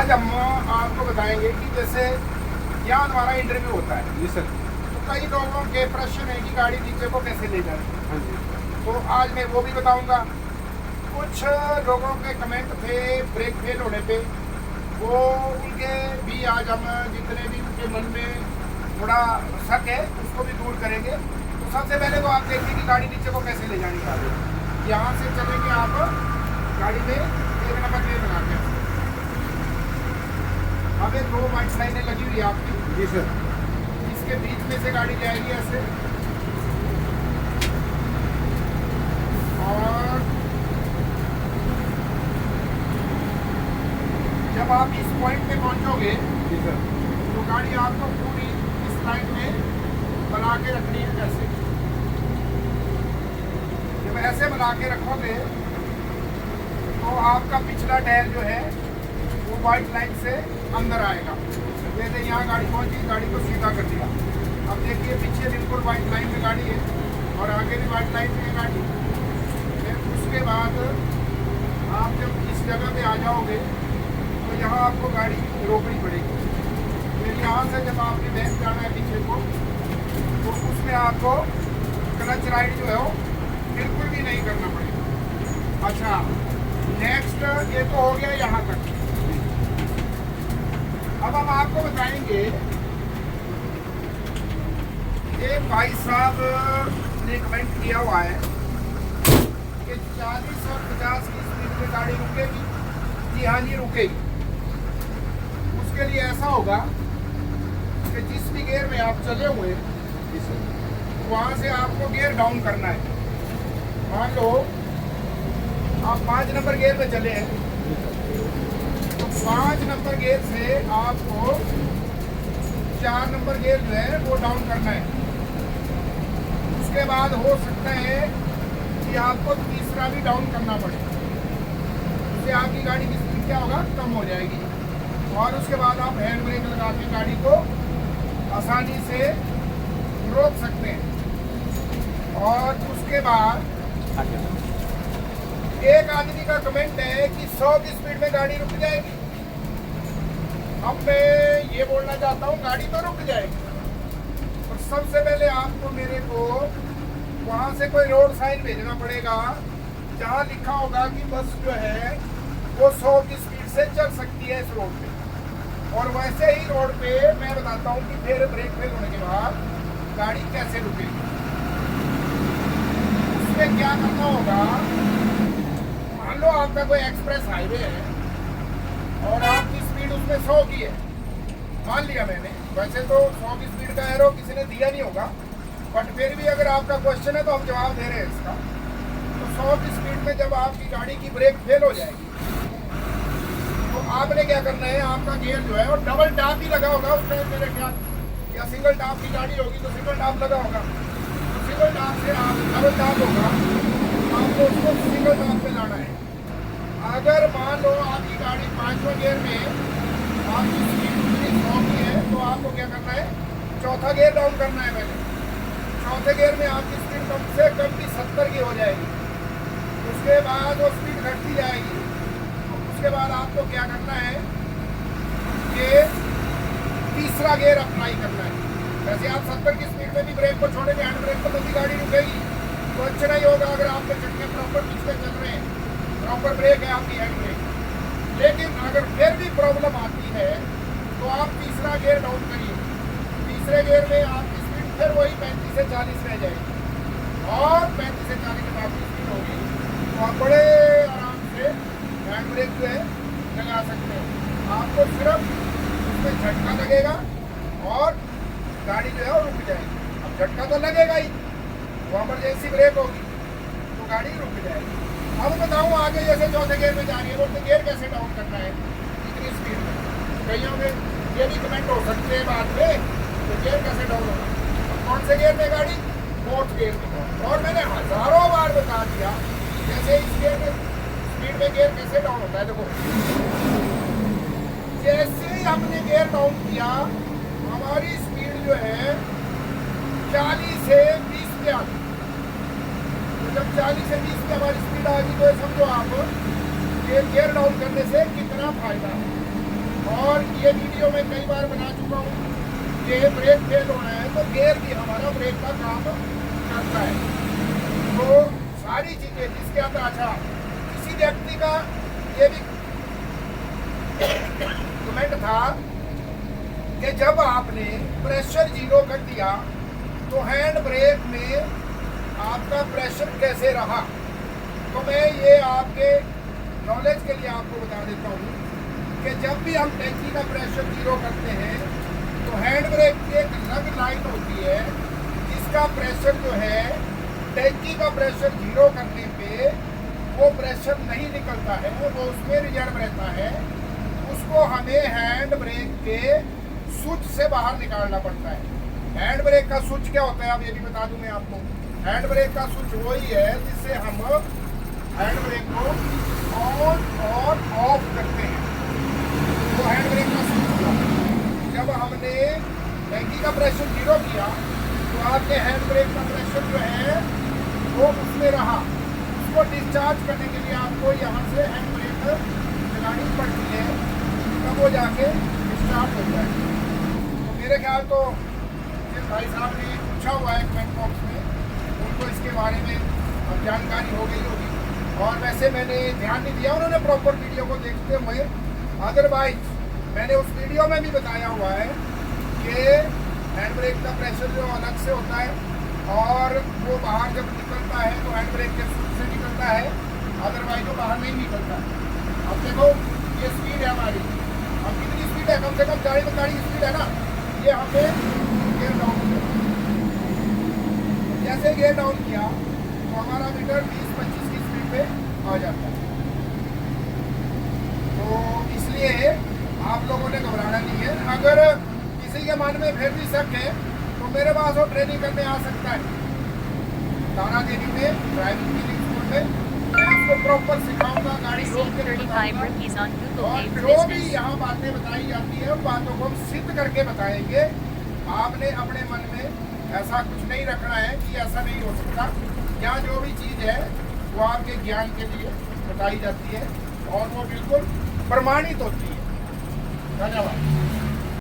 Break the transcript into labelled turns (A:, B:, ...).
A: आज हम आपको बताएंगे कि जैसे यहाँ हमारा इंटरव्यू होता है
B: जी सर।
A: तो कई लोगों के प्रश्न है कि गाड़ी नीचे को कैसे ले जाए।
B: हाँ जी।
A: तो आज मैं वो भी बताऊंगा। कुछ लोगों के कमेंट थे ब्रेक फेल होने पे, वो उनके भी आज हम जितने भी उनके मन में थोड़ा शक है उसको भी दूर करेंगे। तो सबसे पहले तो आप देखिए कि गाड़ी नीचे को कैसे ले जानी है। यहाँ से चलेंगे आप गाड़ी में 1 नंबर प्लेट लगा के। अब ये 2 वाइट लाइनें लगी हुई है आपकी।
B: जी सर।
A: इसके बीच में से गाड़ी जाएगी ऐसे, और जब आप इस पॉइंट पे पहुंचोगे
B: जी सर।
A: तो गाड़ी आपको पूरी इस लाइन में बना के रखनी है ऐसे। जब ऐसे बना के रखोगे तो आपका पिछला टायर जो है वो वाइट लाइन से अंदर आएगा। जैसे यहाँ गाड़ी पहुंची, गाड़ी को सीधा कर दिया। अब देखिए पीछे बिल्कुल वाइट लाइन में गाड़ी है और आगे भी वाइट लाइन में गाड़ी। फिर उसके बाद आप जब इस जगह पे आ जाओगे तो यहाँ आपको गाड़ी रोकनी पड़ेगी। फिर यहाँ से जब आपने बैक जाना है पीछे को, तो उसमें आपको क्लच राइड जो है वो बिल्कुल भी नहीं करना पड़ेगा। अच्छा, नेक्स्ट ये तो हो गया यहाँ तक। अब हम आपको बताएंगे, एक भाई साहब ने कमेंट किया हुआ है कि 40 और 50 की स्पीड में गाड़ी रुकेगी। जी हाँ जी, रुकेगी। उसके लिए ऐसा होगा कि जिस भी गियर में आप चले हुए वहाँ से आपको गियर डाउन करना है। मान लो आप 5 नंबर गियर में चले हैं तो 5 नंबर गियर से आपको 4 नंबर गियर जो है वो डाउन करना है। उसके बाद हो सकता है कि आपको तीसरा भी डाउन करना पड़े, उससे आपकी गाड़ी की स्पीड क्या होगा, कम हो जाएगी। और उसके बाद आप हैंड ब्रेक लगा के गाड़ी को आसानी से रोक सकते हैं। और उसके बाद एक आदमी का कमेंट है कि 100 की स्पीड में गाड़ी रुक जाएगी। अब मैं ये बोलना चाहता हूँ, गाड़ी तो रुक जाएगी, और सबसे पहले आपको मेरे को वहाँ से कोई रोड साइन भेजना पड़ेगा जहाँ लिखा होगा कि बस जो है वो 100 की स्पीड से चल सकती है इस रोड पे। और वैसे ही रोड पे मैं बताता हूँ कि फिर ब्रेक फेल होने के बाद गाड़ी कैसे रुकेगी। उसमें क्या करना होगा, मान लो आपका कोई एक्सप्रेस हाईवे है और आपकी स्पीड उसमें 100 की है, मान लिया मैंने। वैसे तो 100 की स्पीड का एरो किसी ने दिया नहीं होगा, बट फिर भी अगर आपका क्वेश्चन है तो हम जवाब दे रहे हैं इसका। तो 100 की स्पीड में जब आपकी गाड़ी की ब्रेक फेल हो जाएगी तो आपने क्या करना है, आपका गियर जो है वो डबल टैप ही लगा होगा उसमें मेरे ख्याल, या सिंगल टैप की गाड़ी होगी तो सिंगल टैप लगा होगा। तो सिंगल टैप से आप डबल टैप होगा, आपको उसको सिंगल टैप पे लाना है। अगर मान लो आपकी गाड़ी 5वें गियर में आपकी स्पीड उतनी 100 की है तो आपको क्या करना है, चौथा गियर डाउन करना है पहले। चौथे गियर में आपकी स्पीड कम से कम भी 70 की हो जाएगी। उसके बाद वो स्पीड घटती जाएगी। उसके बाद आपको क्या करना है कि तीसरा गियर अप्लाई करना है। वैसे आप 70 की स्पीड में भी ब्रेक को छोड़ेंगे, हैंड ब्रेक को, तभी गाड़ी रुकेगी। तो अच्छा नहीं होगा अगर आपके चक्के प्रॉपर पिछले चल रहे हैं, प्रॉपर ब्रेक है आपकी हैंड ब्रेक। लेकिन अगर फिर भी प्रॉब्लम आती है तो आप तीसरा गियर डाउन करिए। तीसरे गियर में आपकी स्पीड फिर वही 35 से 40 रह जाएगी, और 35 से 40 की आपकी स्पीड होगी तो आप बड़े आराम से हैंड ब्रेक जो है लगा सकते हैं। आपको सिर्फ उसमें झटका लगेगा और गाड़ी जो है वो रुक जाएगी। अब झटका तो लगेगा ही, वो इमरजेंसी ब्रेक होगी तो गाड़ी रुक जाएगी। अब बताऊँ आगे, जैसे चौथे गियर में जा रही है वो तो गियर कैसे डाउन करना है इतनी स्पीड में। कईयों में ये भी कमेंट हो सकते हैं बाद में, तो गियर कैसे डाउन होगा। अब कौन से गियर में गाड़ी, 4th गियर में। और मैंने हजारों बार बता दिया जैसे इस गियर में स्पीड में गियर कैसे डाउन होता है। देखो, जैसे ही हमने गियर डाउन किया हमारी स्पीड जो है 40 से 20 पे आ गई। तो जब 40 से 20 पे हमारी स्पीड आ गई तो समझो आप कि गियर डाउन करने से कितना फायदा है। और ये वीडियो मैं कई बार बना चुका हूँ कि ब्रेक फेल होना है तो गियर भी हमारा ब्रेक का काम करता है। तो सारी चीज़ें जिसके अंदर, अच्छा किसी व्यक्ति का ये भी कमेंट था कि जब आपने प्रेशर 0 कर दिया तो हैंड ब्रेक में आपका प्रेशर कैसे रहा। तो मैं ये आपके नॉलेज के लिए आपको बता देता हूँ कि जब भी हम टैंकी का प्रेशर 0 करते हैं तो हैंड ब्रेक की एक अलग लाइन होती है जिसका प्रेशर जो है टैंकी का प्रेशर 0 करने पे वो प्रेशर नहीं निकलता है, वो उसमें रिजर्व रहता है। उसको हमें हैंड ब्रेक के स्विच से बाहर निकालना पड़ता है। हैंड ब्रेक का स्विच क्या होता है, अब ये भी बता दूं मैं आपको। हैंड ब्रेक का स्विच वही है जिससे हम हैंड ब्रेक को ऑन और ऑफ करते हैं। तो हैंड ब्रेक का स्विच हुआ, जब हमने टैंकी का प्रेशर 0 किया तो आपके हैंड ब्रेक का प्रेशर जो है वो उसमें रहा। उसको डिस्चार्ज करने के लिए आपको यहाँ से हैंड ब्रेक लगानी पड़ती है, तब वो जाके स्टार्ट होता है। तो मेरे ख्याल तो जिन भाई साहब ने पूछा हुआ है कमेंट बॉक्स में, उनको इसके बारे में अब जानकारी हो गई होगी। और वैसे मैंने ध्यान नहीं दिया उन्होंने प्रॉपर वीडियो को देखते हुए, अदरवाइज मैंने उस वीडियो में भी बताया हुआ है कि हैंड ब्रेक का प्रेशर जो अलग से होता है और वो बाहर जब निकलता है तो हैंड ब्रेक के स्विच से निकलता है, अदरवाइज वो बाहर नहीं निकलता। अब देखो ये स्पीड है हमारी, अब कितनी स्पीड है, कम से कम 40-45 स्पीड है ना। ये हमने गियर डाउन किया, जैसे गियर डाउन किया तो हमारा मीटर 20-25 की स्पीड पे आ जाता है। तो इसलिए आप लोगों ने घबराना नहीं है। अगर किसी के मन में फिर भी शक है तो मेरे पास वो ट्रेनिंग करने आ सकता है तारा देवी में, ड्राइविंग ट्रेनिंग स्कूल में। मैं उसको प्रॉपर सिखाऊंगा, गाड़ी रोक के बताऊंगा, और जो भी यहाँ बातें बताई जाती है उन बातों को हम सिद्ध करके बताएंगे। आपने अपने मन में ऐसा कुछ नहीं रखना है कि ऐसा नहीं हो सकता। यहाँ जो भी चीज़ है वो आपके ज्ञान के लिए बताई जाती है और वो बिल्कुल प्रमाणित होती है। धन्यवाद।